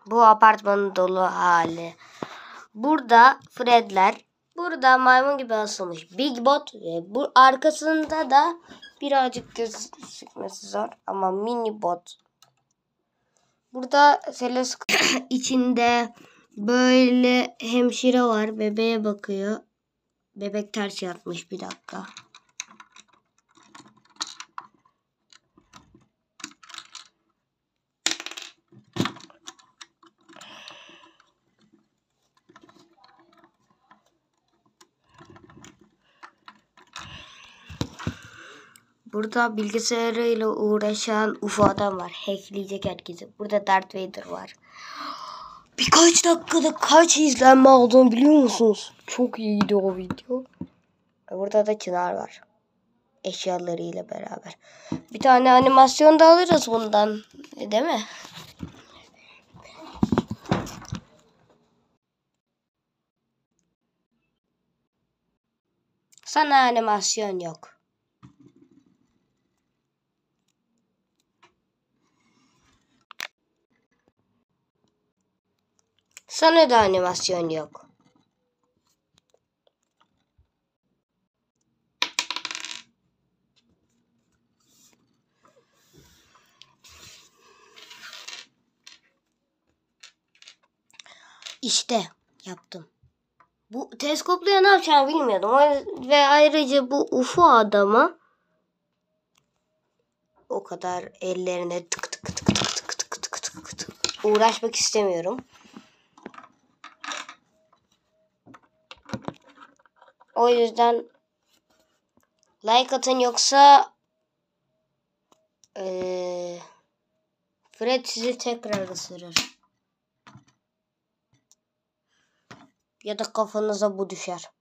Bu apartmanın dolu hali. Burada Fred'ler, burada maymun gibi asılmış Big Bot ve bu arkasında da birazcık gözükmesi zor ama Mini Bot. Burada teleskop içinde böyle hemşire var, bebeğe bakıyor. Bebek ters yatmış, bir dakika. Burada bilgisayarıyla uğraşan UFO adam var. Hackleyecek herkesi. Burada Darth Vader var. Birkaç dakikada kaç izlenme aldığını biliyor musunuz? Çok iyiydi o video. Burada da Çınar var. Eşyalarıyla beraber. Bir tane animasyon da alırız bundan. Değil mi? Sana animasyon yok. Sana da animasyon yok. İşte yaptım. Bu teleskopla ne yapacağımı bilmiyordum. Ve ayrıca bu UFO adamı o kadar ellerine tık tık tık tık tık tık tık tık tık uğraşmak istemiyorum. O yüzden like atın, yoksa Fred sizi tekrar ısırır. Ya da kafanıza bu düşer.